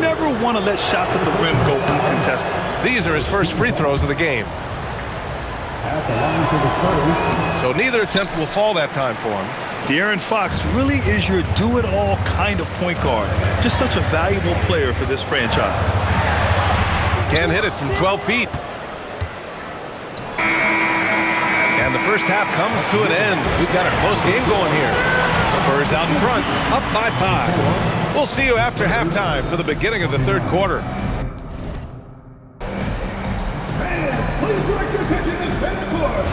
never want to let shots at the rim go uncontested. These are his first free throws of the game. So neither attempt will fall that time for him. De'Aaron Fox really is your do-it-all kind of point guard. Just such a valuable player for this franchise. Can't hit it from 12 feet. And the first half comes to an end. We've got a close game going here. Spurs out in front, up by 5. We'll see you after halftime for the beginning of the third quarter. Fans, please direct your attention to center court.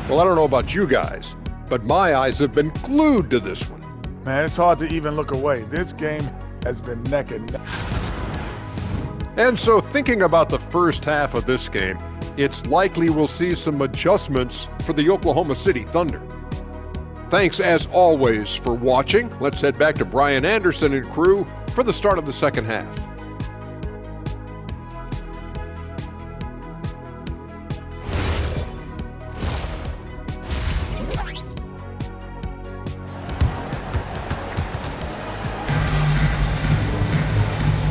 Well, I don't know about you guys, but my eyes have been glued to this one. Man, it's hard to even look away. This game has been neck and neck. And so thinking about the first half of this game, it's likely we'll see some adjustments for the Oklahoma City Thunder. Thanks as always for watching. Let's head back to Brian Anderson and crew for the start of the second half.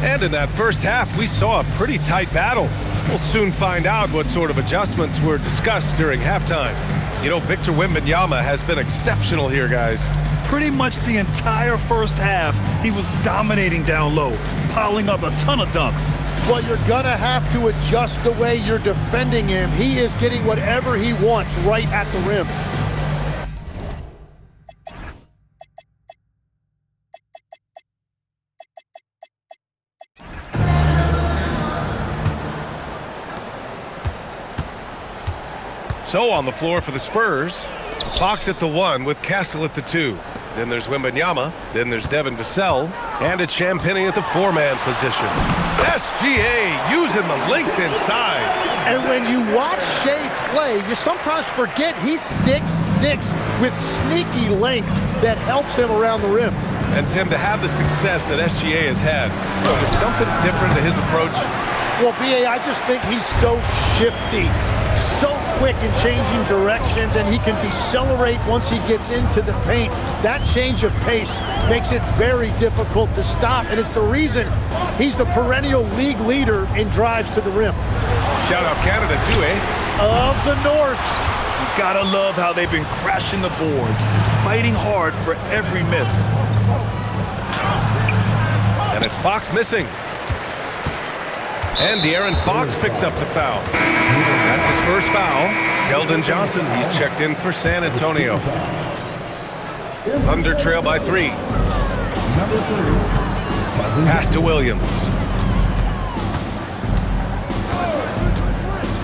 And in that first half, we saw a pretty tight battle. We'll soon find out what sort of adjustments were discussed during halftime. You know, Victor Wembanyama has been exceptional here, guys. Pretty much the entire first half, he was dominating down low, piling up a ton of dunks. Well, you're gonna have to adjust the way you're defending him. He is getting whatever he wants right at the rim. So on the floor for the Spurs, Fox at the 1 with Castle at the 2. Then there's Wembanyama, then there's Devin Vassell, and it's Champagnie at the 4-man position. SGA using the length inside. And when you watch Shea play, you sometimes forget he's 6'6" with sneaky length that helps him around the rim. And Tim, to have the success that SGA has had, there's something different to his approach. Well, B.A., I just think he's so shifty, so quick in changing directions, and he can decelerate once he gets into the paint. That change of pace makes it very difficult to stop, and it's the reason he's the perennial league leader in drives to the rim. Shout out Canada too, eh? Of the North. You gotta love how they've been crashing the boards, fighting hard for every miss. And it's Fox missing. And De'Aaron Fox picks up the foul. That's his first foul. Keldon Johnson, he's checked in for San Antonio. Thunder trail by 3. Pass to Williams.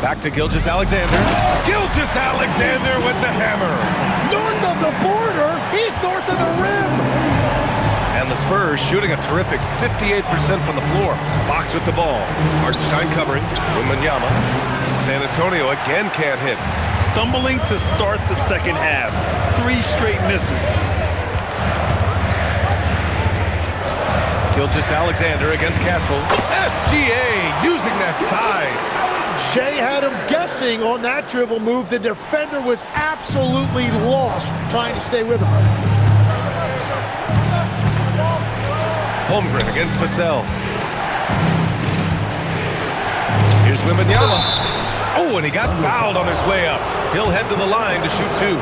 Back to Gilgeous-Alexander. Gilgeous-Alexander with the hammer. North of the border, he's north of the rim. And the Spurs shooting a terrific 58% from the floor. Fox with the ball. Hartenstein covering. Wembanyama. San Antonio again can't hit. Stumbling to start the second half. 3 straight misses. Gilgeous-Alexander against Castle. SGA using that size. Shea had him guessing on that dribble move. The defender was absolutely lost trying to stay with him. Holmgren against Vassell. Here's Wembanyama. Oh, and he got fouled on his way up. He'll head to the line to shoot 2.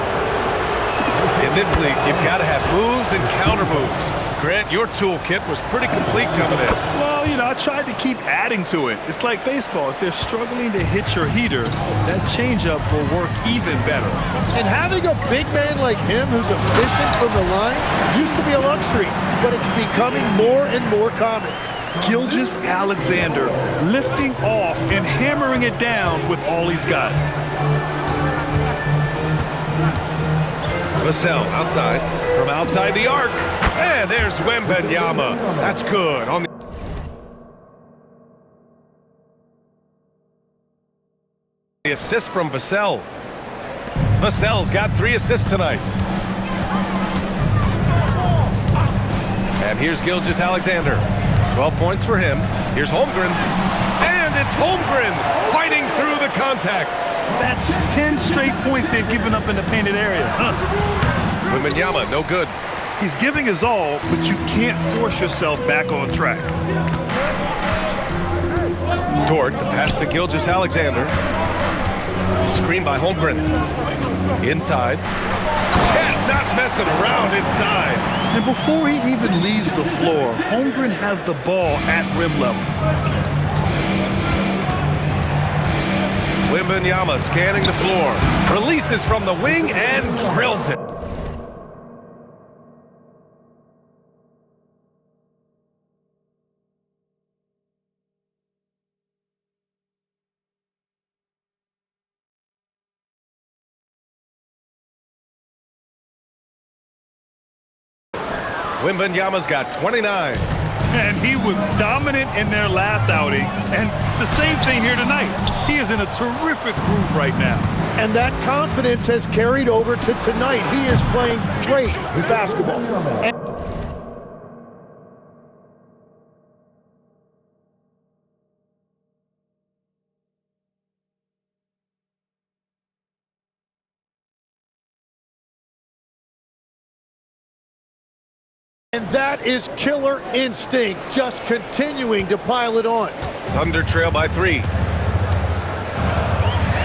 In this league, you've got to have moves and counter moves. Grant, your toolkit was pretty complete coming in. Well, you know, I tried to keep adding to it. It's like baseball. If they're struggling to hit your heater, that changeup will work even better. And having a big man like him who's efficient from the line used to be a luxury, but it's becoming more and more common. Gilgeous-Alexander lifting off and hammering it down with all he's got. Vassell outside, from outside the arc. And there's Wembanyama. That's good. On the assist from Vassell. Vassell's got 3 assists tonight. And here's Gilgeous-Alexander. 12 points for him. Here's Holmgren. And it's Holmgren fighting through the contact. That's 10 straight points they've given up in the painted area. Wembanyama, no good. He's giving his all, but you can't force yourself back on track. Dort, the pass to Gilgeous-Alexander. Screen by Holmgren. Inside. Chet not messing around inside. And before he even leaves the floor, Holmgren has the ball at rim level. Wembanyama scanning the floor. Releases from the wing and drills it. Wembanyama's got 29. And he was dominant in their last outing. And the same thing here tonight. He is in a terrific groove right now. And that confidence has carried over to tonight. He is playing great basketball. And that is killer instinct, just continuing to pile it on. Thunder trail by 3.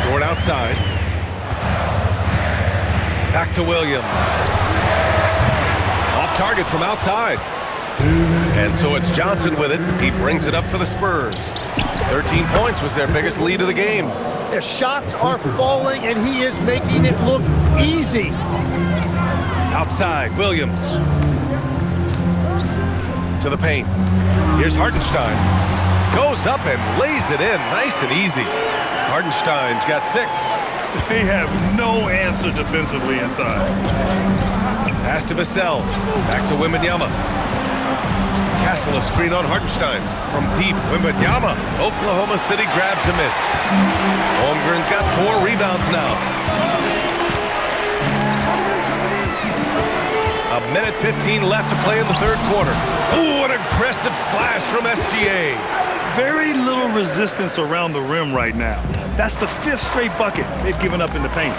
Dort outside. Back to Williams. Off target from outside. And so it's Johnson with it. He brings it up for the Spurs. 13 points was their biggest lead of the game. The shots are falling, and he is making it look easy. Outside, Williams. To the paint. Here's Hartenstein. Goes up and lays it in nice and easy. Hartenstein's got 6. They have no answer defensively inside. Pass to Vassell. Back to Wembanyama. Castle a screen on Hartenstein. From deep, Wembanyama. Oklahoma City grabs a miss. Holmgren's got 4 rebounds now. A minute 15 left to play in the third quarter. Ooh, an aggressive slash from SGA. Very little resistance around the rim right now. That's the 5th straight bucket they've given up in the paint.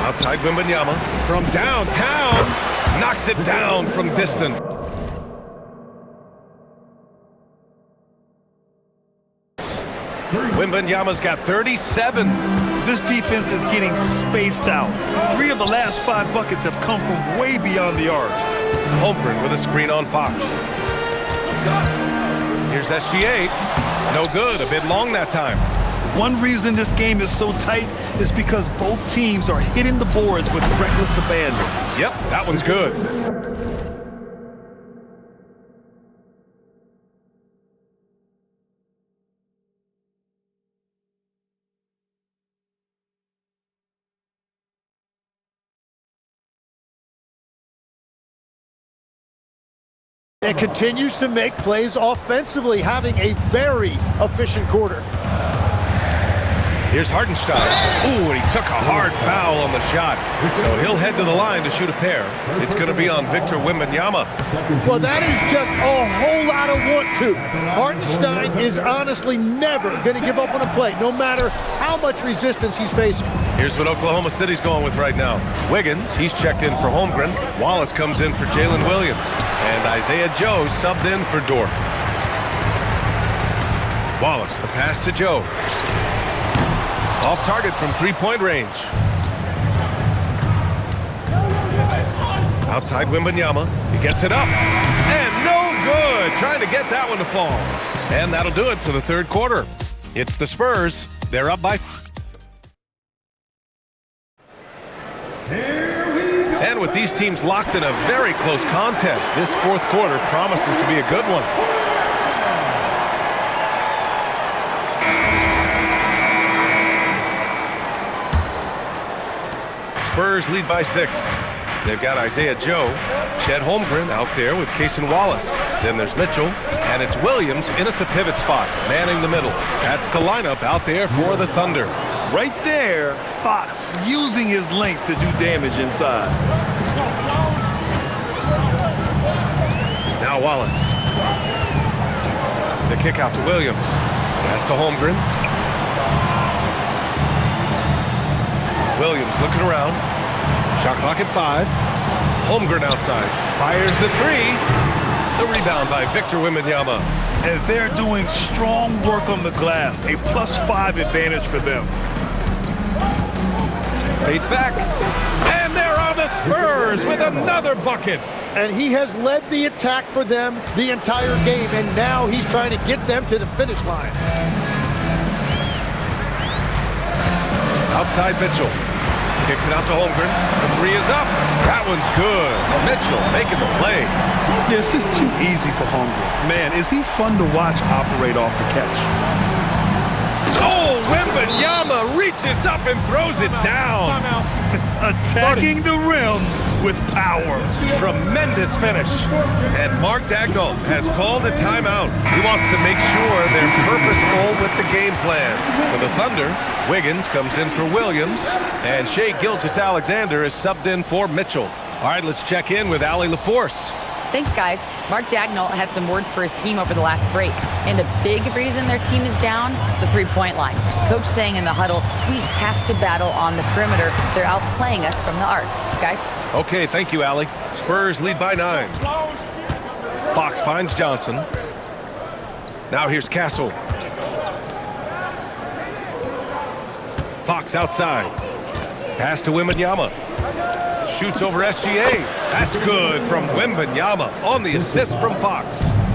Outside Wembanyama from downtown. Knocks it down from distance. Wembanyama's got 37. This defense is getting spaced out. 3 of the last 5 buckets have come from way beyond the arc. Holmgren with a screen on Fox. Here's SGA. No good. A bit long that time. One reason this game is so tight is because both teams are hitting the boards with reckless abandon. Yep, that one's good. And continues to make plays offensively, having a very efficient quarter. Here's Hartenstein. Ooh, and he took a hard foul on the shot. So he'll head to the line to shoot a pair. It's going to be on Victor Wembanyama. Well, that is just a whole lot of want to. Hartenstein is honestly never going to give up on a play, no matter how much resistance he's facing. Here's what Oklahoma City's going with right now. Wiggins, he's checked in for Holmgren. Wallace comes in for Jalen Williams. And Isaiah Joe subbed in for Dort. Wallace, the pass to Joe. Off target from 3-point range. Outside Wembanyama. He gets it up. And no good. Trying to get that one to fall. And that'll do it for the third quarter. It's the Spurs. They're up by... And with these teams locked in a very close contest, this fourth quarter promises to be a good one. Spurs lead by 6. They've got Isaiah Joe, Chet Holmgren out there with Cason Wallace. Then there's Mitchell, and it's Williams in at the pivot spot, manning the middle. That's the lineup out there for the Thunder. Right there, Fox using his length to do damage inside. Now Wallace. The kick out to Williams. Pass to Holmgren. Williams looking around. Shot clock at 5. Holmgren outside. Fires the 3. The rebound by Victor Wembanyama. And they're doing strong work on the glass. A +5 advantage for them. Fades back. And there are the Spurs with another bucket. And he has led the attack for them the entire game, and now he's trying to get them to the finish line. Outside Mitchell. Kicks it out to Holmgren. The 3 is up. That one's good. Mitchell making the play. Yeah, it's just too easy for Holmgren. Man, is he fun to watch operate off the catch. Oh, Wembanyama reaches up and throws it down. Attacking the rim with power. Tremendous finish. And Mark Daigneault has called a timeout. He wants to make sure they're purposeful with the game plan. For the Thunder, Wiggins comes in for Williams, and Shai Gilgeous-Alexander is subbed in for Mitchell. All right, let's check in with Allie LaForce. Thanks, guys. Mark Daigneault had some words for his team over the last break. And a big reason their team is down, the three-point line. Coach saying in the huddle, we have to battle on the perimeter. They're outplaying us from the arc. Guys? Okay, thank you, Allie. Spurs lead by 9. Fox finds Johnson. Now here's Castle. Fox outside. Pass to Wembanyama. Shoots over SGA. That's good from Wembanyama on the assist from Fox.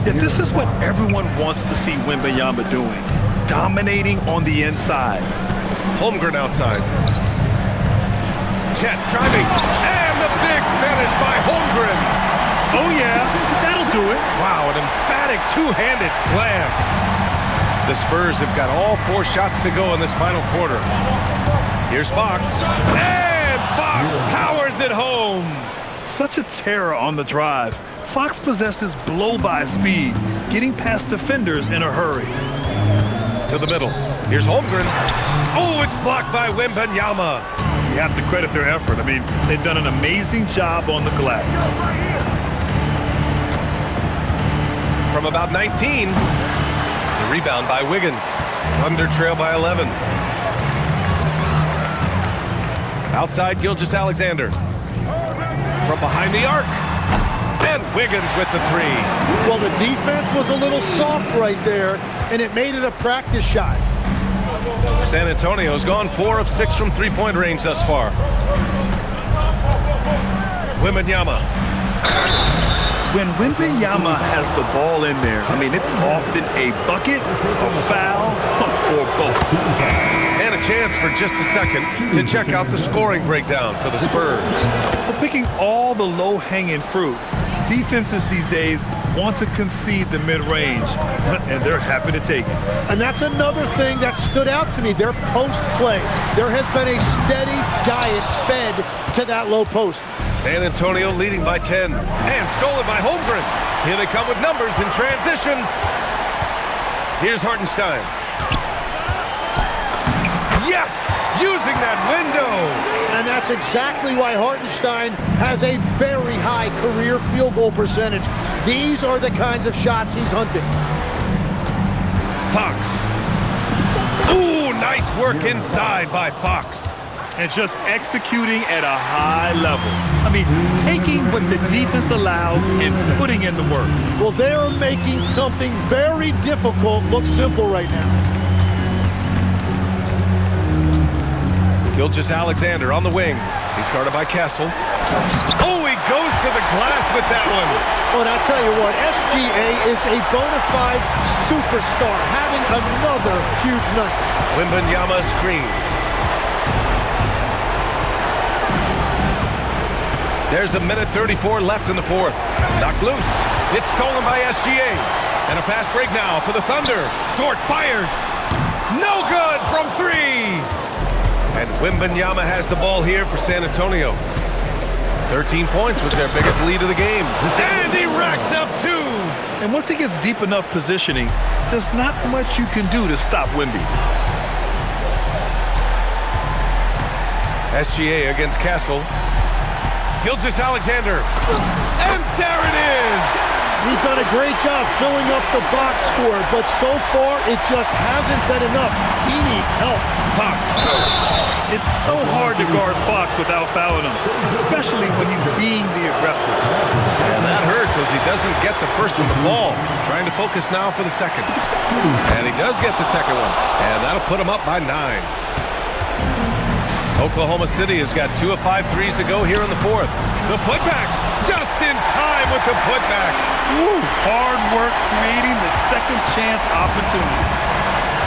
Yeah, this is what everyone wants to see Wembanyama doing. Dominating on the inside. Holmgren outside. Chet driving. And the big finish by Holmgren. Oh, yeah. That'll do it. Wow, an emphatic two-handed slam. The Spurs have got all 4 shots to go in this final quarter. Here's Fox. And Fox powers it home. Such a terror on the drive. Fox possesses blow-by speed, getting past defenders in a hurry. To the middle. Here's Holmgren. Oh, it's blocked by Wembanyama. You have to credit their effort. I mean, they've done an amazing job on the glass. From about 19, the rebound by Wiggins. Thunder trail by 11. Outside Gilgeous-Alexander. From behind the arc. And Wiggins with the 3. Well, the defense was a little soft right there, and it made it a practice shot. San Antonio's gone 4 of 6 from three-point range thus far. Wembanyama. When Wembanyama has the ball in there, I mean, it's often a bucket, a foul, or both. And a chance for just a second to check out the scoring breakdown for the Spurs. We're picking all the low-hanging fruit. Defenses these days want to concede the mid-range, and they're happy to take it. And that's another thing that stood out to me, their post play. There has been a steady diet fed to that low post. San Antonio leading by 10 and stolen by Holmgren. Here they come with numbers in transition. Here's Hartenstein. Yes! Using that window! And that's exactly why Hartenstein has a very high career field goal percentage. These are the kinds of shots he's hunting. Fox. Ooh, nice work inside by Fox. And just executing at a high level. I mean, taking what the defense allows and putting in the work. Well, they're making something very difficult look simple right now. Gilgeous-Alexander on the wing. He's guarded by Castle. Oh, he goes to the glass with that one. Oh, and I'll tell you what, SGA is a bona fide superstar, having another huge night. Wembanyama screen. There's a minute 34 left in the fourth. Knocked loose. It's stolen by SGA. And a fast break now for the Thunder. Dort fires. No good from 3. And Wembanyama has the ball here for San Antonio. 13 points was their biggest lead of the game. And he racks up 2. And once he gets deep enough positioning, there's not much you can do to stop Wemby. SGA against Castle. Gilgeous-Alexander. And there it is! He's done a great job filling up the box score, but so far it just hasn't been enough. He needs help. Fox. It's so hard to guard Fox without fouling him, especially when he's being the aggressor. And that hurts as he doesn't get the first one to fall. Trying to focus now for the second. And he does get the second one. And that'll put him up by 9. Oklahoma City has got 2 of 5 threes to go here in the fourth. The putback, just in time with the putback. Woo. Hard work creating the second chance opportunity.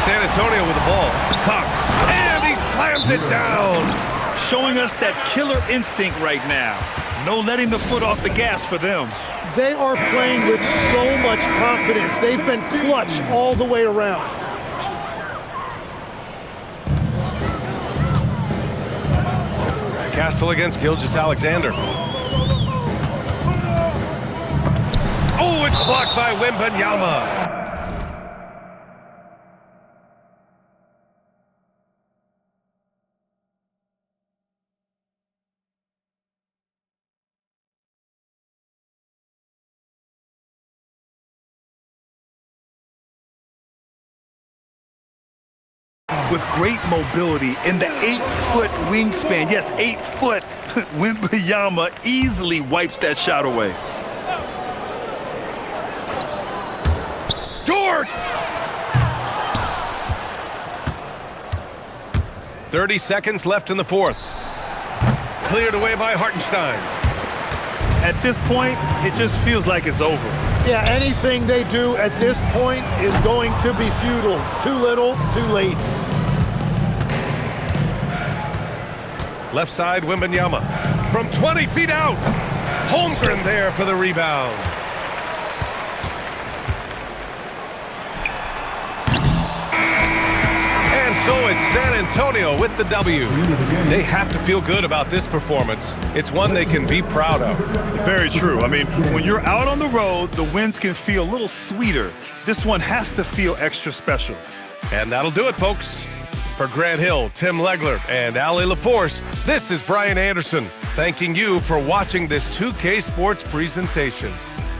San Antonio with the ball. Fox, and he slams it down. Showing us that killer instinct right now. No letting the foot off the gas for them. They are playing with so much confidence. They've been clutch all the way around. Castle against Gilgeous-Alexander. Oh, it's blocked by Wembanyama. With great mobility in the 8-foot wingspan. Yes, 8 foot. Wembanyama easily wipes that shot away. Dort! 30 seconds left in the fourth. Cleared away by Hartenstein. At this point, it just feels like it's over. Yeah, anything they do at this point is going to be futile. Too little, too late. Left side, Wembanyama. From 20 feet out. Holmgren there for the rebound. And so it's San Antonio with the W. They have to feel good about this performance. It's one they can be proud of. Very true. I mean, when you're out on the road, the wins can feel a little sweeter. This one has to feel extra special. And that'll do it, folks. For Grant Hill, Tim Legler, and Allie LaForce, this is Brian Anderson, thanking you for watching this 2K Sports presentation.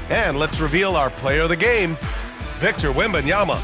And let's reveal our player of the game, Victor Wembanyama.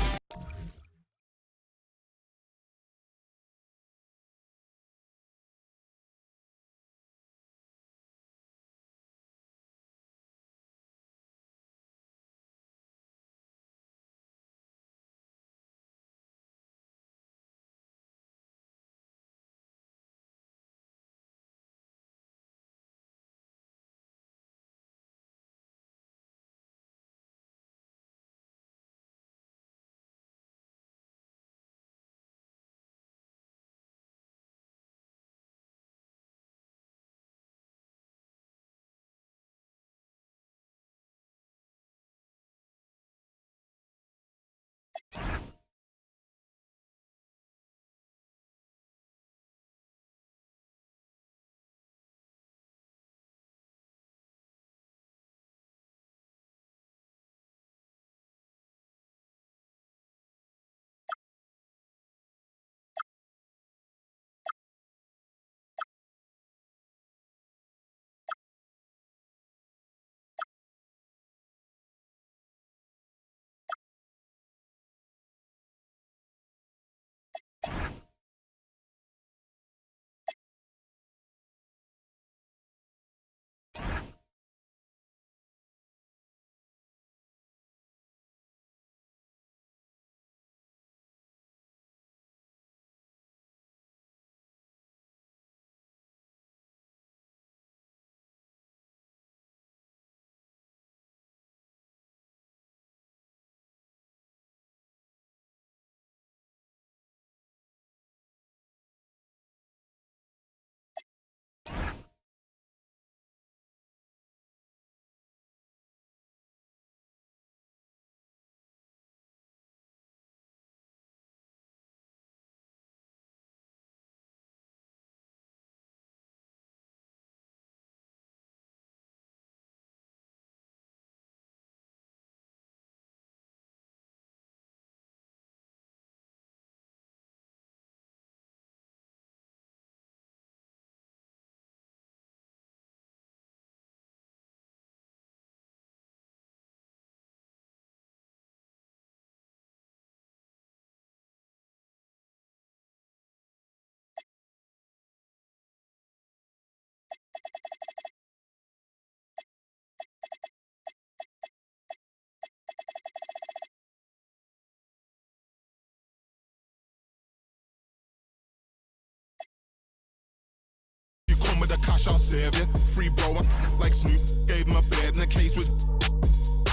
come with the cash, I'll save you. Free bro, like Snoop, gave him a bed and the case was.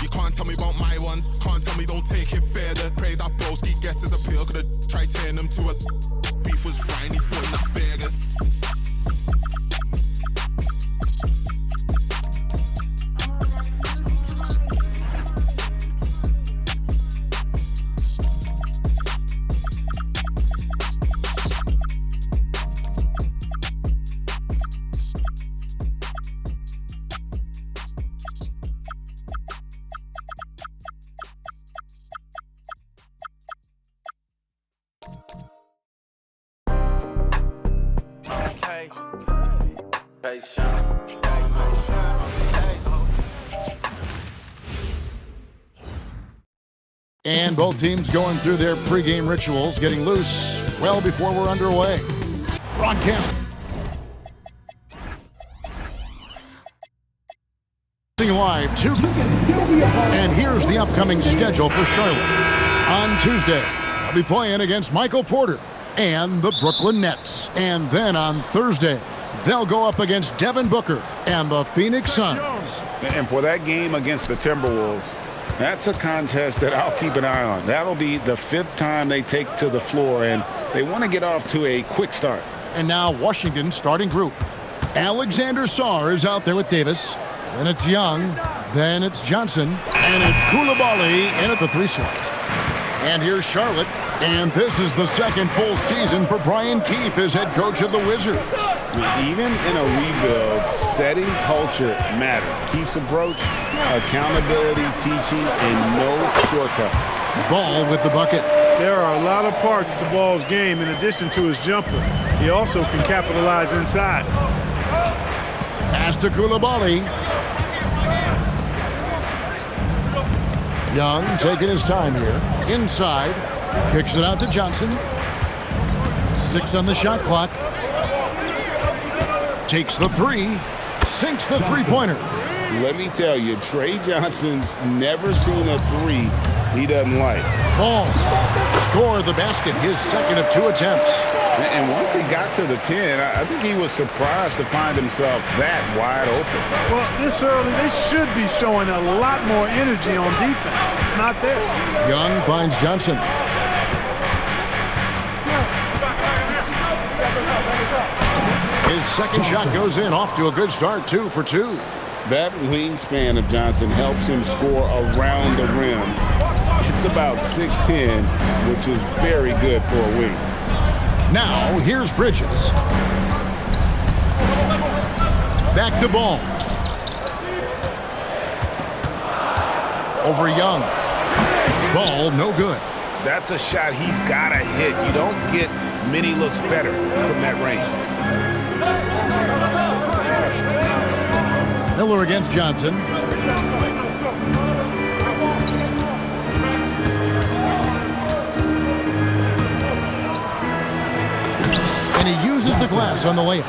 You can't tell me about my ones, can't tell me don't take it further. Pray that broski gets his appeal, could've tried turning him to a. Beef was fine, he put in a burger. And both teams going through their pregame rituals, getting loose well before we're underway. Broadcast live too. And here's the upcoming schedule for Charlotte. On Tuesday, I'll be playing against Michael Porter and the Brooklyn Nets. And then on Thursday, they'll go up against Devin Booker and the Phoenix Suns. And for that game against the Timberwolves, that's a contest that I'll keep an eye on. That'll be the 5th time they take to the floor, and they want to get off to a quick start. And now Washington's starting group. Alexander Sarr is out there with Davis. Then it's Young. Then it's Johnson. And it's Koulibaly in at the 3 slot. And here's Charlotte. And this is the second full season for Brian Keefe as head coach of the Wizards. Even in a rebuild, setting culture matters. Keefe's approach, accountability, teaching, and no shortcuts. Ball with the bucket. There are a lot of parts to Ball's game in addition to his jumper. He also can capitalize inside. Pass to Koulibaly. Young taking his time here. Inside. Kicks it out to Johnson. 6 on the shot clock. Takes the 3. Sinks the three-pointer. Let me tell you, Trey Johnson's never seen a 3 he doesn't like. Ball. Score the basket, his second of 2 attempts. And once he got to the 10, I think he was surprised to find himself that wide open. Well, this early, they should be showing a lot more energy on defense. It's not there. Young finds Johnson. His second shot goes in, off to a good start, 2 for 2. That wingspan of Johnson helps him score around the rim. It's about 6'10", which is very good for a wing. Now, here's Bridges. Back to Ball. Over Young. Ball, no good. That's a shot he's got to hit. You don't get many looks better from that range. Miller against Johnson. And he uses the glass on the layup.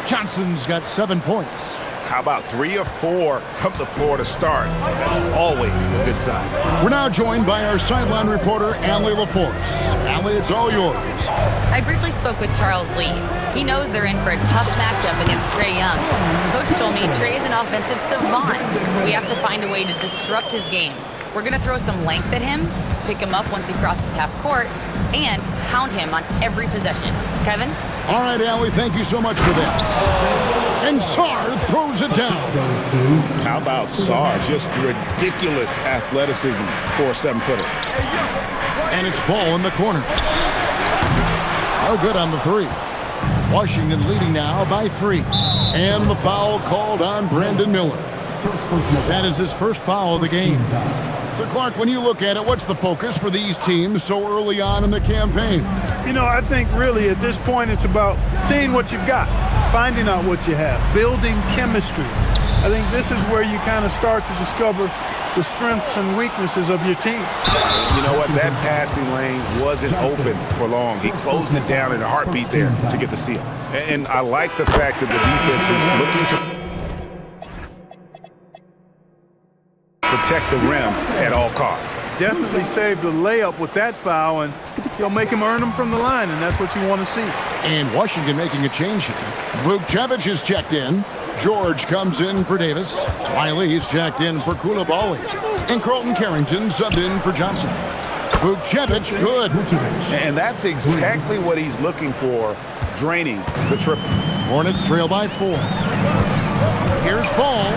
Johnson's got 7 points. How about 3 or 4 from the floor to start? That's always a good sign. We're now joined by our sideline reporter, Allie LaForce. Allie, it's all yours. I briefly spoke with Charles Lee. He knows they're in for a tough matchup against Trae Young. Coach told me Trae's an offensive savant. We have to find a way to disrupt his game. We're going to throw some length at him, pick him up once he crosses half court, and hound him on every possession. Kevin? All right, Allie, thank you so much for that. And Sarr throws it down. How about Sarr? Just ridiculous athleticism for a 7-footer. And it's Ball in the corner. No good on the 3. Washington leading now by 3. And the foul called on Brandon Miller. That is his first foul of the game. So, Clark, when you look at it, what's the focus for these teams so early on in the campaign? You know, I think really at this point it's about seeing what you've got, finding out what you have, building chemistry. I think this is where you kind of start to discover the strengths and weaknesses of your team. You know what? That passing lane wasn't open for long. He closed it down in a heartbeat there to get the steal. And I like the fact that the defense is looking to protect the rim at all costs. Definitely saved the layup with that foul, and he'll make him earn them from the line, and that's what you want to see. And Washington making a change here. Vukcevic is checked in. George comes in for Davis. Riley's checked in for Koulibaly. And Carlton Carrington subbed in for Johnson. Vukcevic, good. And that's exactly what he's looking for, draining the triple. Hornets trail by 4. Here's Ball.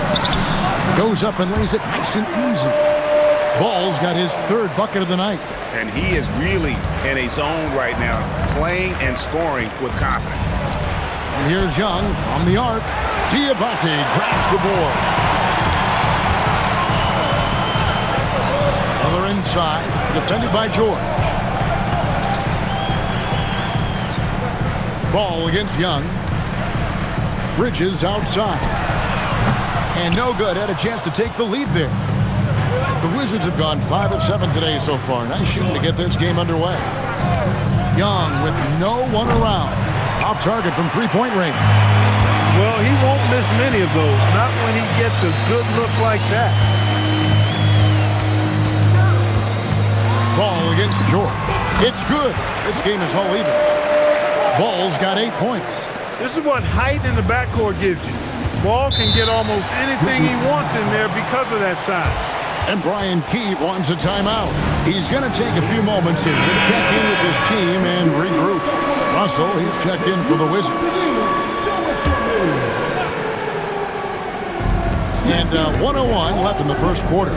Goes up and lays it nice and easy. Ball's got his 3rd bucket of the night. And he is really in a zone right now, playing and scoring with confidence. And here's Young from the arc. Diabate grabs the board. Other inside, defended by George. Ball against Young. Bridges outside. And no good. Had a chance to take the lead there. The Wizards have gone 5 of 7 today so far. Nice shooting to get this game underway. Young with no one around. Off target from 3-point range. Well, he won't miss many of those. Not when he gets a good look like that. Ball against George. It's good. This game is all even. Ball's got 8 points. This is what height in the backcourt gives you. Ball can get almost anything he wants in there because of that size. And Brian Keefe wants a timeout. He's going to take a few moments here to check in with his team and regroup. Russell, he's checked in for the Wizards. And 1:01 left in the first quarter.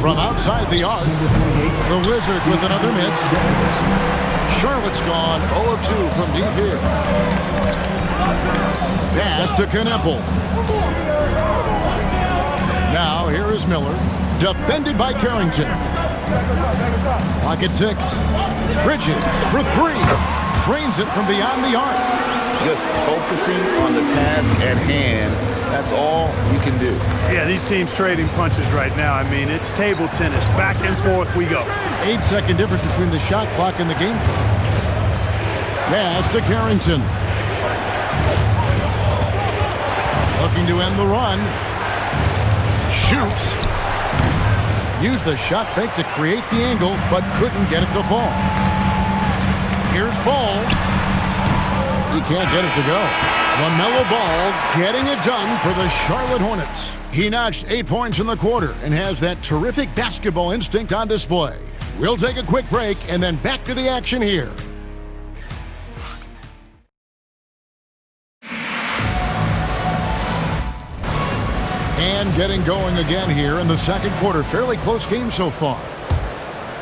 From outside the arc, the Wizards with another miss. Charlotte's gone 0 of 2 from deep here. Pass to Kneppel. Now here is Miller, defended by Carrington. Pocket 6. Bridges for 3. Drains it from beyond the arc. Just focusing on the task at hand. That's all you can do. Yeah, these teams trading punches right now. I mean, it's table tennis. Back and forth we go. 8-second difference between the shot clock and the game clock. Pass to Carrington. Looking to end the run. Shoots. Used the shot fake to create the angle, but couldn't get it to fall. Here's Ball. He can't get it to go. LaMelo Ball getting it done for the Charlotte Hornets. He notched 8 points in the quarter and has that terrific basketball instinct on display. We'll take a quick break and then back to the action here. And getting going again here in the second quarter. Fairly close game so far.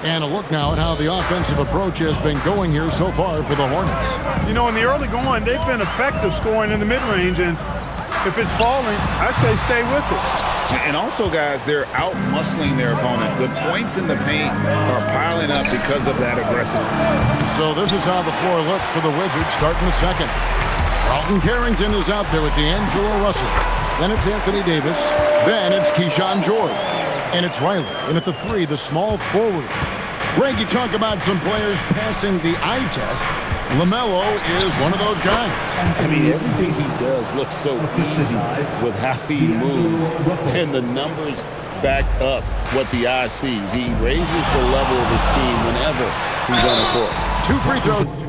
And a look now at how the offensive approach has been going here so far for the Hornets. You know, in the early going, they've been effective scoring in the mid-range, and if it's falling, I say stay with it. And also, guys, they're out-muscling their opponent. The points in the paint are piling up because of that aggressiveness. So this is how the floor looks for the Wizards starting the second. Carlton Carrington is out there with D'Angelo Russell. Then it's Anthony Davis. Then it's Keyshawn George. And it's Riley. And at the 3, the small forward. Greg, you talk about some players passing the eye test. LaMelo is one of those guys. I mean, everything he does looks so easy with how he moves. And the numbers back up what the eye sees. He raises the level of his team whenever he's on the court. 2 free throws.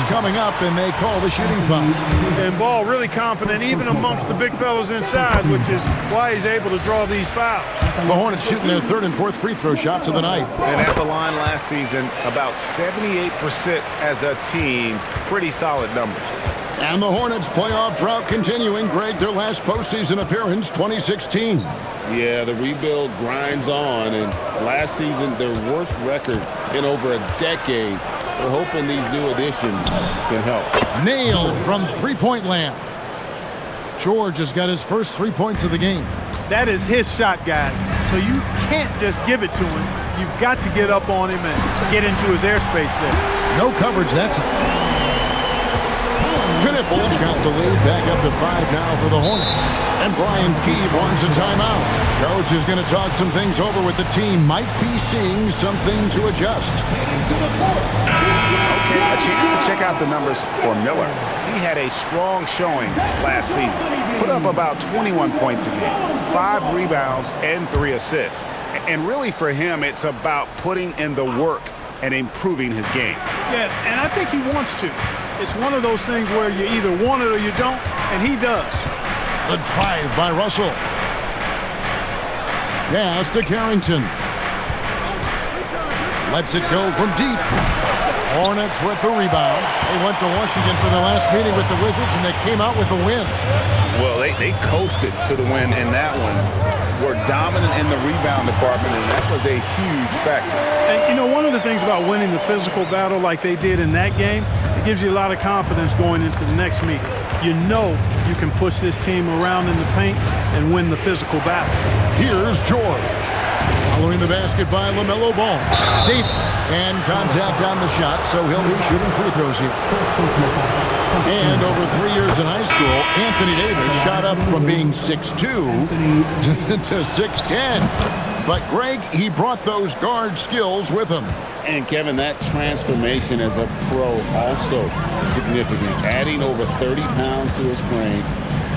Coming up, and they call the shooting foul. And Ball really confident even amongst the big fellas inside, which is why he's able to draw these fouls. The Hornets shooting their 3rd and 4th free throw shots of the night. And at the line last season, about 78% as a team. Pretty solid numbers. And the Hornets playoff drought continuing. Greg, their last postseason appearance, 2016. Yeah, the rebuild grinds on, and last season, their worst record in over a decade. We're hoping these new additions can help. Nailed from 3-point land. George has got his first 3 points of the game. That is his shot, guys. So you can't just give it to him. You've got to get up on him and get into his airspace there. No coverage that time. Knippel's got the lead back up to 5 now for the Hornets. And Brian Keeve wants a timeout. Coach is going to talk some things over with the team. Might be seeing something to adjust. Okay, a chance to check out the numbers for Miller. He had a strong showing last season. Put up about 21 points a game, 5 rebounds, and 3 assists. And really for him, it's about putting in the work and improving his game. Yeah, and I think he wants to. It's one of those things where you either want it or you don't, and he does. The drive by Russell. Pass to Carrington. Lets it go from deep. Hornets with the rebound. They went to Washington for their last meeting with the Wizards, and they came out with the win. Well, they coasted to the win in that one. Were dominant in the rebound department, and that was a huge factor. And, you know, one of the things about winning the physical battle like they did in that game, it gives you a lot of confidence going into the next meeting. You know you can push this team around in the paint and win the physical battle. Here's George. Following the basket by LaMelo Ball. Davis. And contact on the shot, so he'll be shooting free throws here. And over 3 years in high school, Anthony Davis shot up from being 6'2" to 6'10". But Greg, he brought those guard skills with him. And Kevin, that transformation as a pro also significant. Adding over 30 pounds to his frame.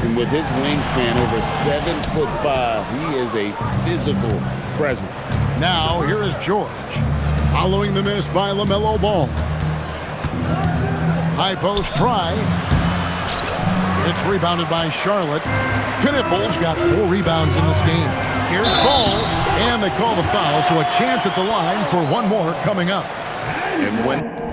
And with his wingspan over 7'5", he is a physical presence. Now, here is George. Following the miss by LaMelo Ball. High post try. It's rebounded by Charlotte. Knipples got 4 rebounds in this game. Here's Ball, and they call the foul, so a chance at the line for one more coming up. And when...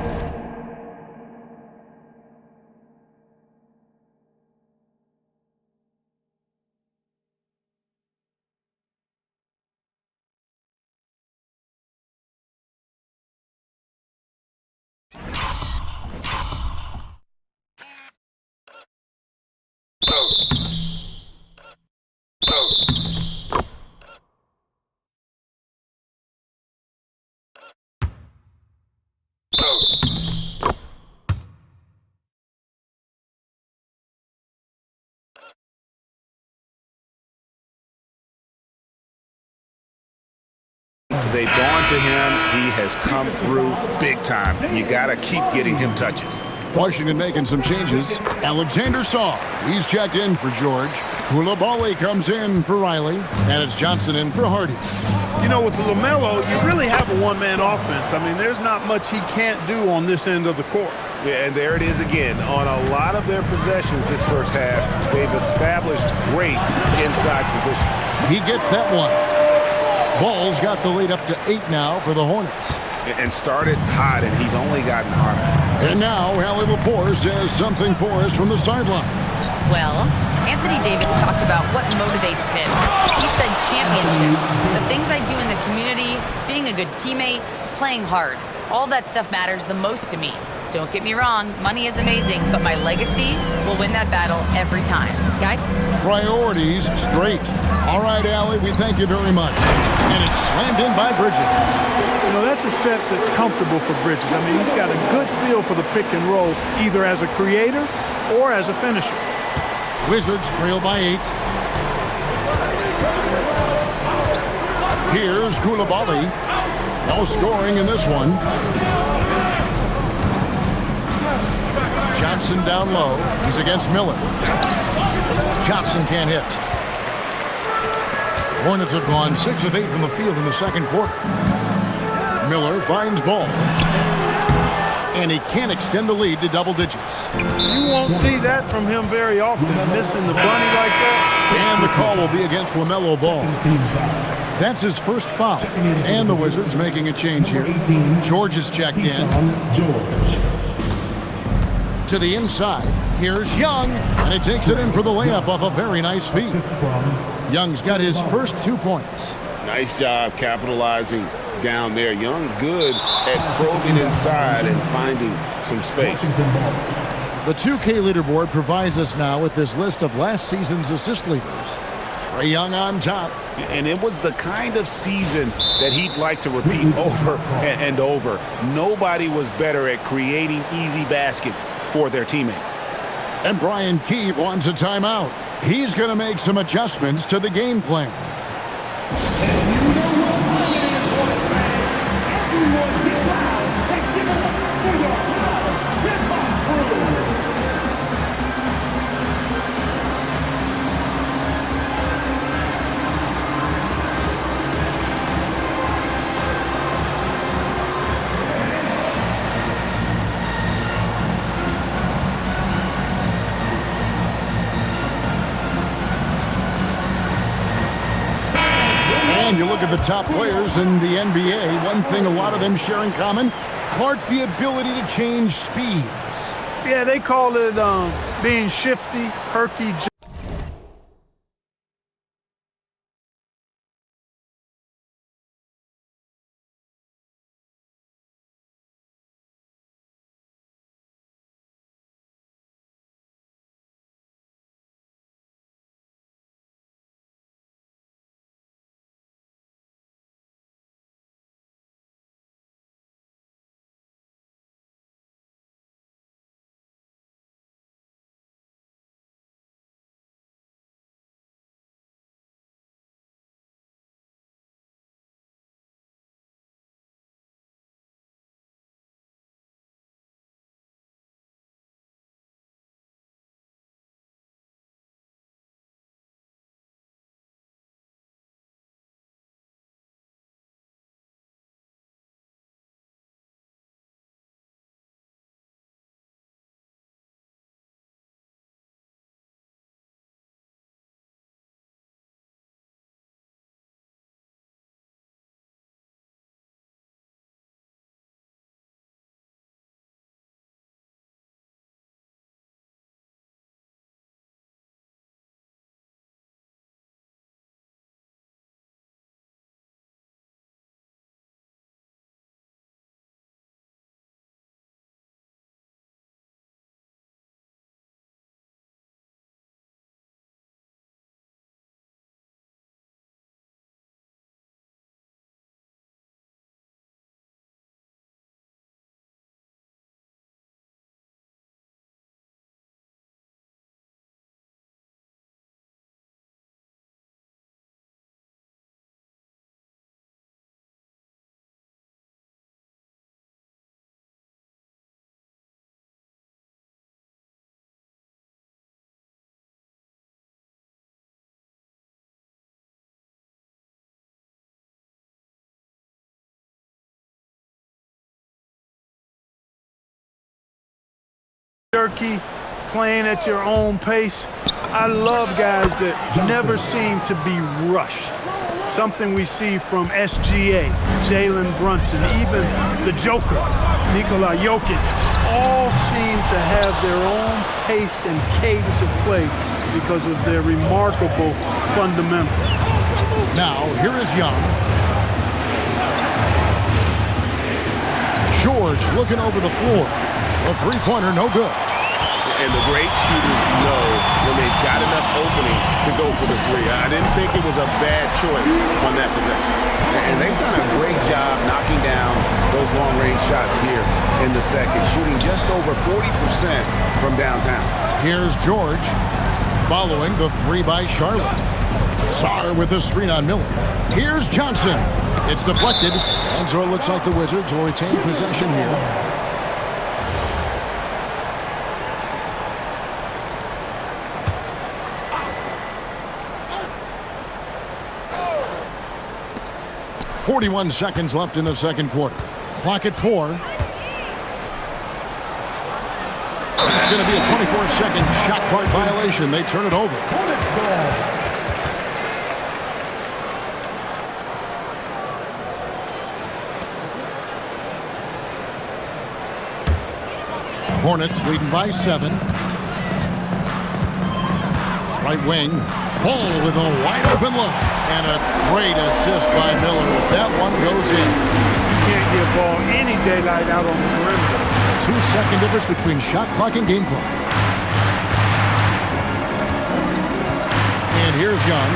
They've gone to him. He has come through big time. You got to keep getting him touches. Washington making some changes. Alexander Saw. He's checked in for George. Koulibaly comes in for Riley. And it's Johnson in for Hardy. You know, with LaMelo, you really have a one-man offense. I mean, there's not much he can't do on this end of the court. Yeah, and there it is again. On a lot of their possessions this first half, they've established great inside position. He gets that one. Ball's got the lead up to 8 now for the Hornets. And started hot, and he's only gotten harder. And now, Hallie LaForce has something for us from the sideline. Well, Anthony Davis talked about what motivates him. He said championships, the things I do in the community, being a good teammate, playing hard. All that stuff matters the most to me. Don't get me wrong, money is amazing, but my legacy will win that battle every time. Guys? Priorities straight. All right, Allie, we thank you very much. And it's slammed in by Bridges. You know, that's a set that's comfortable for Bridges. I mean, he's got a good feel for the pick and roll, either as a creator or as a finisher. Wizards trail by 8. Here's Koulibaly. No scoring in this one. Johnson down low. He's against Miller. Johnson can't hit. Hornets have gone 6 of 8 from the field in the second quarter. Miller finds Ball. And he can't extend the lead to double digits. You won't see that from him very often, missing the bunny like that. And the call will be against LaMelo Ball. That's his first foul. And the Wizards making a change here. George is checked in. To the inside. Here's Young. And he takes it in for the layup off a very nice feed. Young's got his first 2 points. Nice job capitalizing down there. Young good at probing inside and finding some space. The 2K leaderboard provides us now with this list of last season's assist leaders. Trae Young on top. And it was the kind of season that he'd like to repeat over and over. Nobody was better at creating easy baskets for their teammates. And Brian Keefe wants a timeout. He's going to make some adjustments to the game plan. Everyone get loud and give it up for your proud hip-hop crew. And you look at the top players in the NBA, one thing a lot of them share in common, Clark, the ability to change speeds. Yeah, they call it being shifty, herky. Jerky, playing at your own pace. I love guys that never seem to be rushed. Something we see from SGA, Jalen Brunson, even the Joker, Nikola Jokic, all seem to have their own pace and cadence of play because of their remarkable fundamentals. Now, here is Young. George looking over the floor. A three-pointer, no good. And the great shooters know when they've got enough opening to go for the three. I didn't think it was a bad choice on that possession. And they've done a great job knocking down those long-range shots here in the second, shooting just over 40% from downtown. Here's George following the three by Charlotte. Sarr with the screen on Miller. Here's Johnson. It's deflected, and so it looks like the Wizards will retain possession here. .41 seconds left in the second quarter. Clock at 4. It's going to be a 24-second shot clock violation. They turn it over. Hornets leading by 7. Right wing. Ball with a wide open look. And a great assist by Miller as that one goes in. You can't get ball any daylight out on the perimeter. 2-second difference between shot clock and game clock. And here's Young.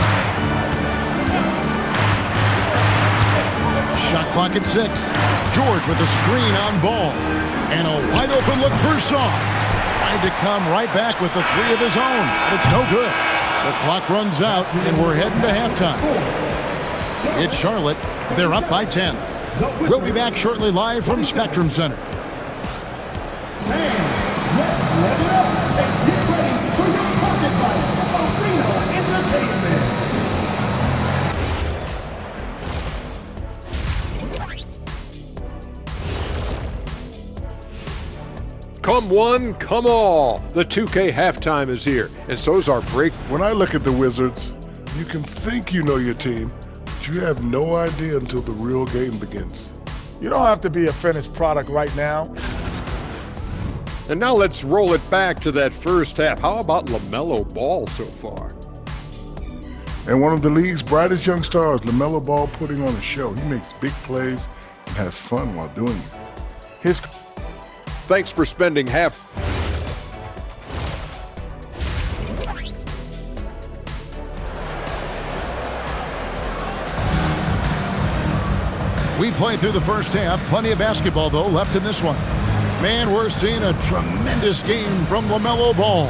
Shot clock at 6. George with the screen on Ball. And a wide open look for Sarr. tried to come right back with the three of his own. It's no good. The clock runs out, and we're heading to halftime. It's Charlotte. They're up by 10. We'll be back shortly live from Spectrum Center. Come one, come all. The 2K halftime is here, and so's our break. When I look at the Wizards, you can think you know your team, but you have no idea until the real game begins. You don't have to be a finished product right now. And now let's roll it back to that first half. How about LaMelo Ball so far? And one of the league's brightest young stars, LaMelo Ball, putting on a show. He makes big plays and has fun while doing it. Thanks for spending half. We played through the first half. Plenty of basketball, though, left in this one. Man, we're seeing a tremendous game from LaMelo Ball.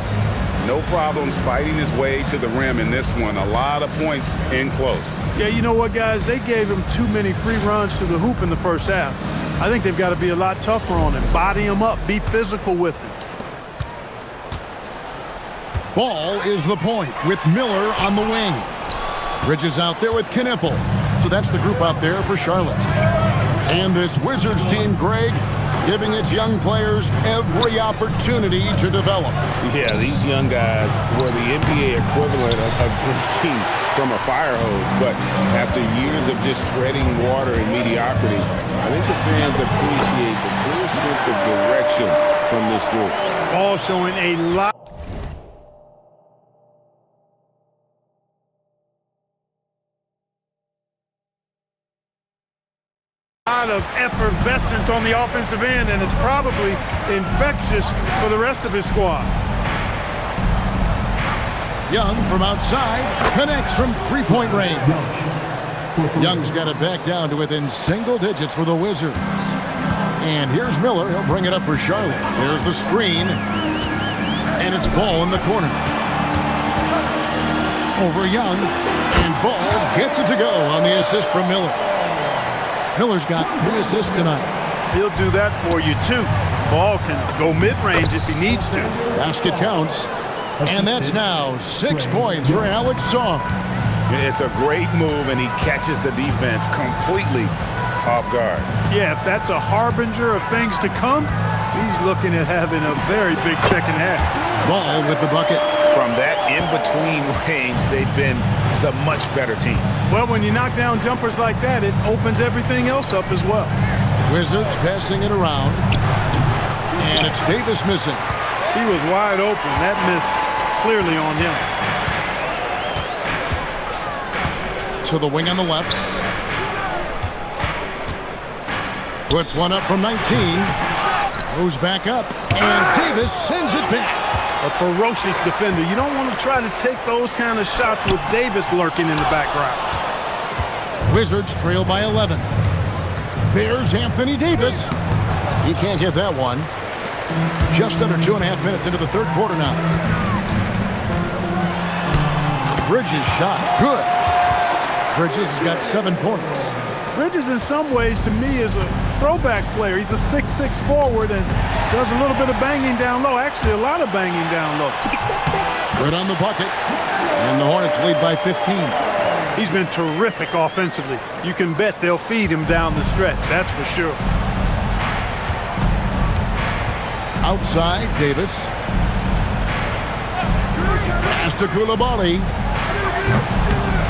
No problems fighting his way to the rim in this one. A lot of points in close. Yeah, you know what, guys? They gave him too many free runs to the hoop in the first half. I think they've got to be a lot tougher on him. Body him up. Be physical with him. Ball is the point with Miller on the wing. Bridges out there with Knipple. So that's the group out there for Charlotte. And this Wizards team, Greg, giving its young players every opportunity to develop. Yeah, these young guys were the NBA equivalent of drinking from a fire hose, but after years of just treading water and mediocrity, I think the fans appreciate the clear sense of direction from this group. Ball showing a lot of effervescence on the offensive end, and it's probably infectious for the rest of his squad. Young from outside connects from three-point range. Young's got it back down to within single digits for the Wizards. And here's Miller. He'll bring it up for Charlotte. There's the screen. And it's Ball in the corner. Over Young. And Ball gets it to go on the assist from Miller. Miller's got 3 assists tonight. He'll do that for you, too. Ball can go mid-range if he needs to. Basket counts. And that's now 6 points for Alex Song. It's a great move, and he catches the defense completely off guard. Yeah, if that's a harbinger of things to come, he's looking at having a very big second half. Ball with the bucket. From that in-between range, they've been the much better team. Well, when you knock down jumpers like that, it opens everything else up as well. Wizards passing it around. And it's Davis missing. He was wide open. That miss clearly on him. To the wing on the left. Puts one up from 19. Goes back up. And Davis sends it back. A ferocious defender. You don't want to try to take those kind of shots with Davis lurking in the background. Wizards trail by 11. There's Anthony Davis. He can't get that one. Just under 2.5 minutes into the third quarter now. Bridges shot. Good. Bridges has got 7 points. Bridges, in some ways, to me, is a throwback player. He's a 6'6" forward and does a little bit of banging down low. Actually, a lot of banging down low. Good on the bucket. And the Hornets lead by 15. He's been terrific offensively. You can bet they'll feed him down the stretch. That's for sure. Outside, Davis. Pass to Coulibaly.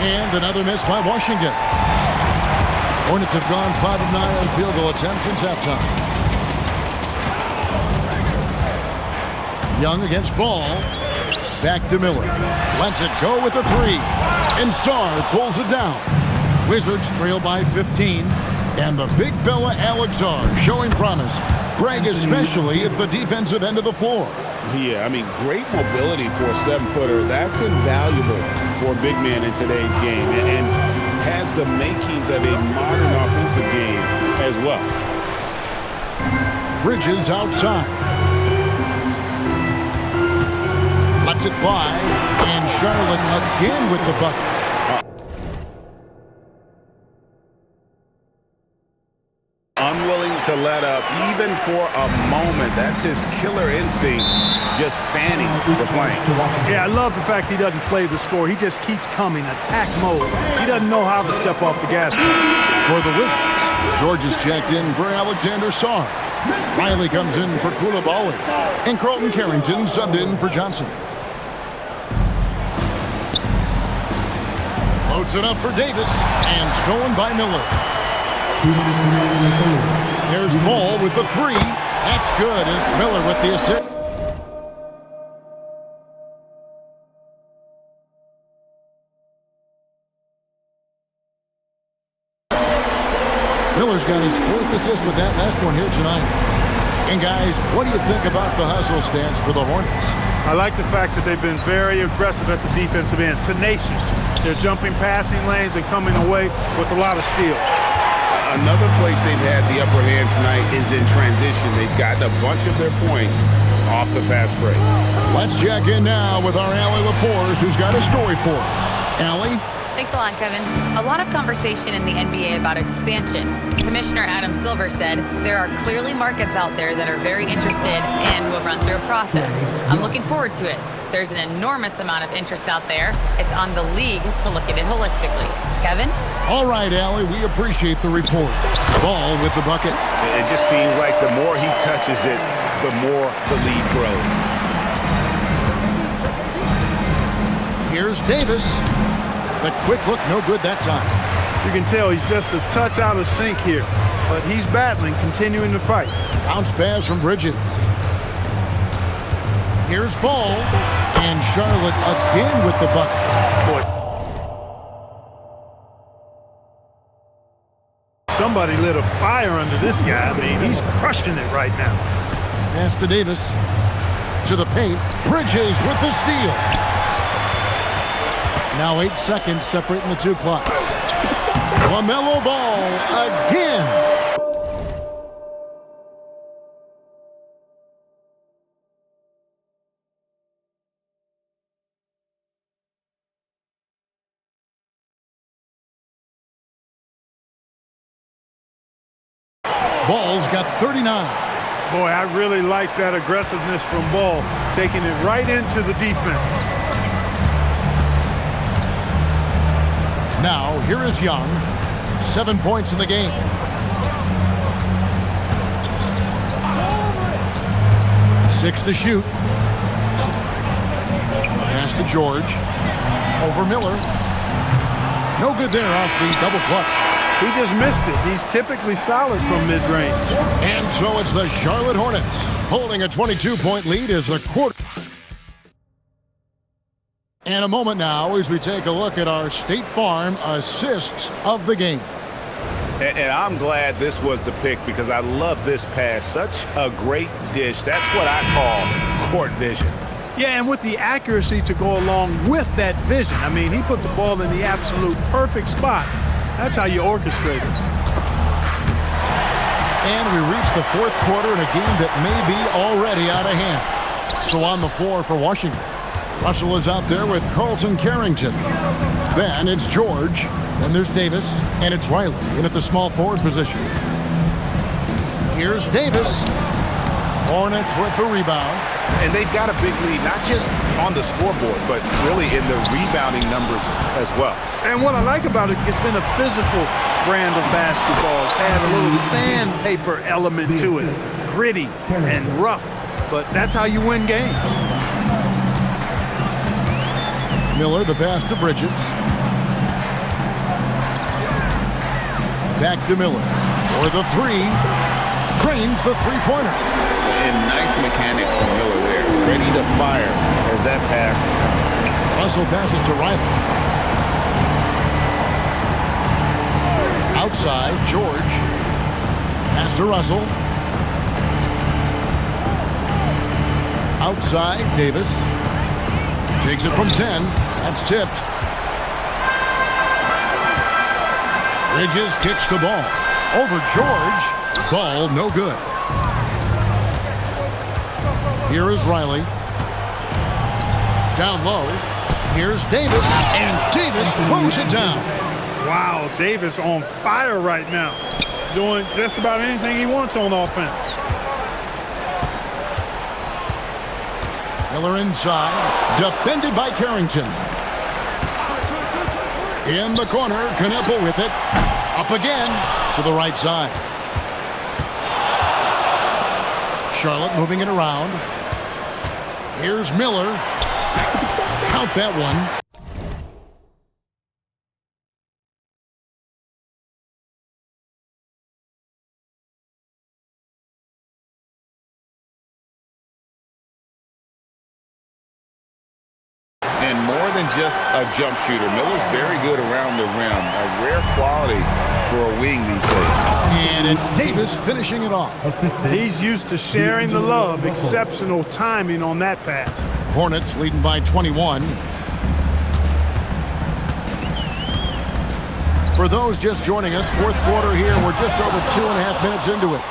And another miss by Washington. Hornets have gone 5 of 9 on field goal attempts since halftime. Young against Ball. Back to Miller. Lets it go with a 3. And Sarr pulls it down. Wizards trail by 15. And the big fella Alex Sarr showing promise. Greg, especially at the defensive end of the floor. Yeah, I mean, great mobility for a 7-footer. That's invaluable for a big man in today's game, and has the makings of a modern offensive game as well. Bridges outside. Lets it fly. And Charlotte again with the bucket. Unwilling to let up even for a moment. That's his killer instinct, just fanning the flame. Yeah, I love the fact he doesn't play the score. He just keeps coming, attack mode. He doesn't know how to step off the gas. For the Wizards, George is checked in for Alexander Sarr. Riley comes in for Koulibaly. And Carlton Carrington subbed in for Johnson. Loads it up for Davis, and stolen by Miller. There's Ball with the three. That's good, and it's Miller with the assist. Miller's got his 4th assist with that last one here tonight. And guys, what do you think about the hustle stance for the Hornets? I like the fact that they've been very aggressive at the defensive end, tenacious. They're jumping passing lanes and coming away with a lot of steals. Another place they've had the upper hand tonight is in transition. They've gotten a bunch of their points off the fast break. Let's check in now with our Allie LaForce, who's got a story for us. Allie? Thanks a lot, Kevin. A lot of conversation in the NBA about expansion. Commissioner Adam Silver said there are clearly markets out there that are very interested and will run through a process. I'm looking forward to it. There's an enormous amount of interest out there. It's on the league to look at it holistically. Kevin? All right, Allie, we appreciate the report. Ball with the bucket. It just seems like the more he touches it, the more the lead grows. Here's Davis. The quick look, no good that time. You can tell he's just a touch out of sync here, but he's battling, continuing to fight. Bounce pass from Bridges. Here's Ball, and Charlotte again with the bucket. Boy. Somebody lit a fire under this guy. I mean, he's crushing it right now. Pass to Davis. To the paint. Bridges with the steal. Now 8 seconds separating the two clocks. LaMelo Ball again. Ball's got 39. Boy, I really like that aggressiveness from Ball, taking it right into the defense. Now, here is Young. 7 points in the game. Six to shoot. Pass to George. Over Miller. No good there off the double clutch. He just missed it. He's typically solid from mid-range. And so it's the Charlotte Hornets holding a 22-point lead as the quarter. And a moment now as we take a look at our State Farm assists of the game. And I'm glad this was the pick because I love this pass. Such a great dish. That's what I call court vision. Yeah, and with the accuracy to go along with that vision. I mean, he put the ball in the absolute perfect spot. That's how you orchestrate it. And we reach the 4th quarter in a game that may be already out of hand. So on the floor for Washington, Russell is out there with Carlton Carrington. Then it's George. Then there's Davis. And it's Riley in at the small forward position. Here's Davis. Hornets with the rebound. And they've got a big lead, not just on the scoreboard, but really in the rebounding numbers as well. And what I like about it, it's been a physical brand of basketball. It's had a little sandpaper element to it. Gritty and rough, but that's how you win games. Miller, the pass to Bridges. Back to Miller. For the three. Drains the three-pointer. And nice mechanics from Miller there. Ready to fire as that pass is coming. Russell passes to Riley. Outside, George. Pass to Russell. Outside, Davis. Takes it from 10. That's tipped. Bridges kicks the ball. Over George. Ball no good. Here is Riley. Down low. Here's Davis, and Davis throws it down. Wow, Davis on fire right now. Doing just about anything he wants on offense. Miller inside, defended by Carrington. In the corner, Knueppel with it. Up again to the right side. Charlotte moving it around. Here's Miller. Count that one. And more than just a jump shooter, Miller's very good around the rim. A rare quality for a wing these days. And it's Davis finishing it off. He's used to sharing the love. Exceptional timing on that pass. Hornets leading by 21. For those just joining us, fourth quarter here. We're just over 2.5 minutes into it.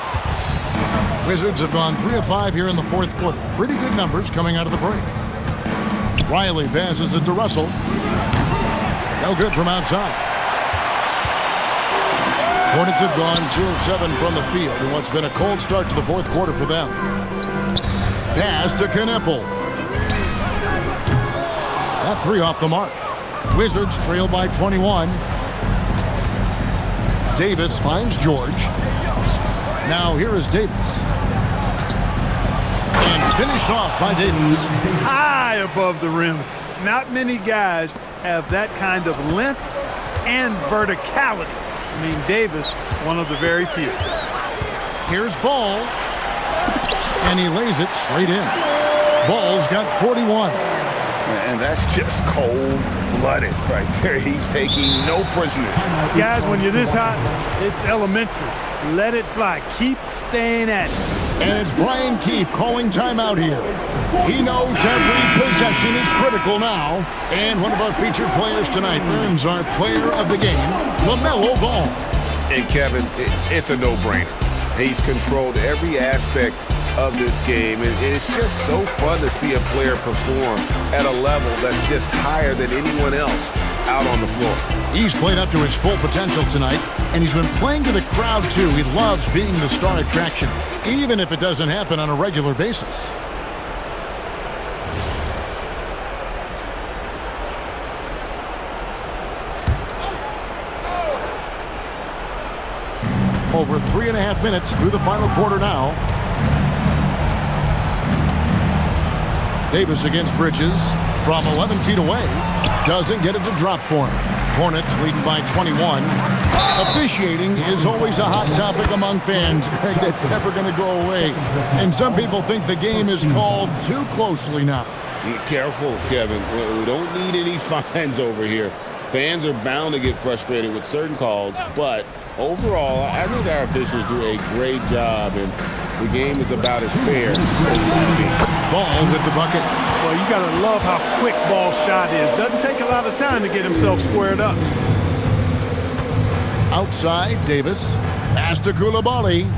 Wizards have gone 3 of 5 here in the fourth quarter. Pretty good numbers coming out of the break. Riley passes it to Russell. No good from outside. Hornets have gone 2 of 7 from the field in what's been a cold start to the fourth quarter for them. Pass to Knueppel. That 3 off the mark. Wizards trail by 21. Davis finds George. Now here is Davis. And finished off by Davis. High above the rim. Not many guys have that kind of length and verticality. I mean, Davis, one of the very few. Here's Ball. And he lays it straight in. Ball's got 41. And that's just cold-blooded right there. He's taking no prisoners. Guys, when you're this hot, it's elementary. Let it fly. Keep staying at it. And it's Brian Keefe calling timeout here. He knows every possession is critical now. And one of our featured players tonight earns our player of the game, LaMelo Ball. And Kevin, it's a no-brainer. He's controlled every aspect of this game. And it's just so fun to see a player perform at a level that's just higher than anyone else out on the floor. He's played up to his full potential tonight, and he's been playing to the crowd, too. He loves being the star attraction, even if it doesn't happen on a regular basis. Over 3.5 minutes through the final quarter now. Davis against Bridges from 11 feet away. Doesn't get it to drop for him. Hornets leading by 21. Officiating is always a hot topic among fans, Greg. That's never going to go away. And some people think the game is called too closely now. Be careful, Kevin. We don't need any fines over here. Fans are bound to get frustrated with certain calls, but overall, I think our officials do a great job, and the game is about as fair as it can be. Ball with the bucket. Well, you got to love how quick Ball's shot is. Doesn't take a lot of time to get himself squared up. Outside, Davis. Pass to Coulibaly.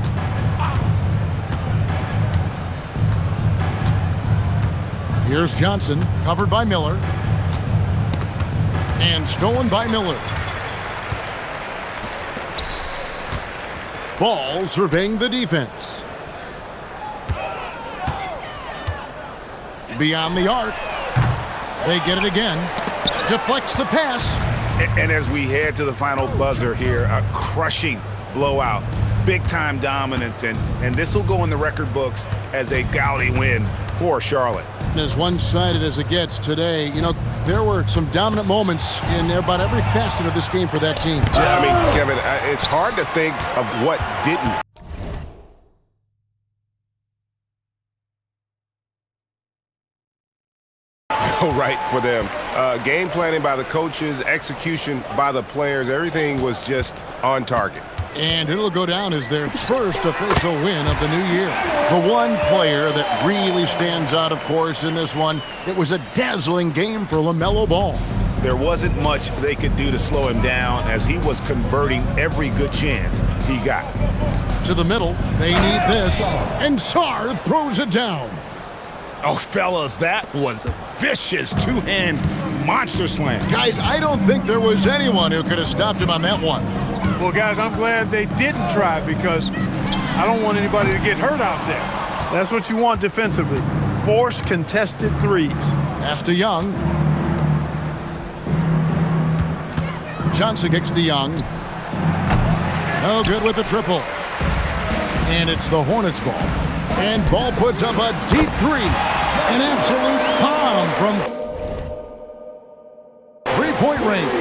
Here's Johnson, covered by Miller. And stolen by Miller. Ball surveying the defense. Beyond the arc. They get it again. Deflects the pass. And as we head to the final buzzer here, a crushing blowout. Big-time dominance, and this will go in the record books as a gaudy win for Charlotte. As one-sided as it gets today, you know, there were some dominant moments in about every facet of this game for that team. Yeah, I mean, Kevin, it's hard to think of what didn't. Right for them. Game planning by the coaches, execution by the players, everything was just on target. And it'll go down as their first official win of the new year. The one player that really stands out, of course, in this one, it was a dazzling game for LaMelo Ball. There wasn't much they could do to slow him down as he was converting every good chance he got. To the middle, they need this, and Sarr throws it down. Oh, fellas, that was a vicious two-hand monster slam. Guys, I don't think there was anyone who could have stopped him on that one. Well, guys, I'm glad they didn't try because I don't want anybody to get hurt out there. That's what you want defensively. Force contested threes. Pass to Young. Johnson kicks to Young. No good with the triple. And it's the Hornets ball. And Ball puts up a deep three. An absolute bomb from three-point range.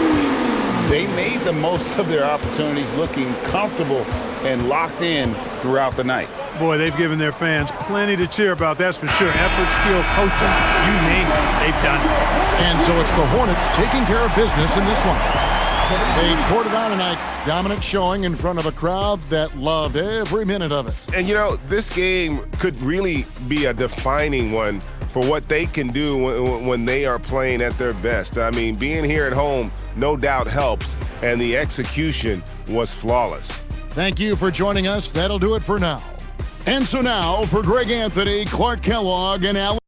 They made the most of their opportunities, looking comfortable and locked in throughout the night. Boy, they've given their fans plenty to cheer about, that's for sure. Effort, skill, coaching, you name it, they've done it. And so it's the Hornets taking care of business in this one. They poured it on tonight. Dominant showing in front of a crowd that loved every minute of it. And, you know, this game could really be a defining one for what they can do when they are playing at their best. I mean, being here at home no doubt helps, and the execution was flawless. Thank you for joining us. That'll do it for now. And so now, for Greg Anthony, Clark Kellogg, and Alan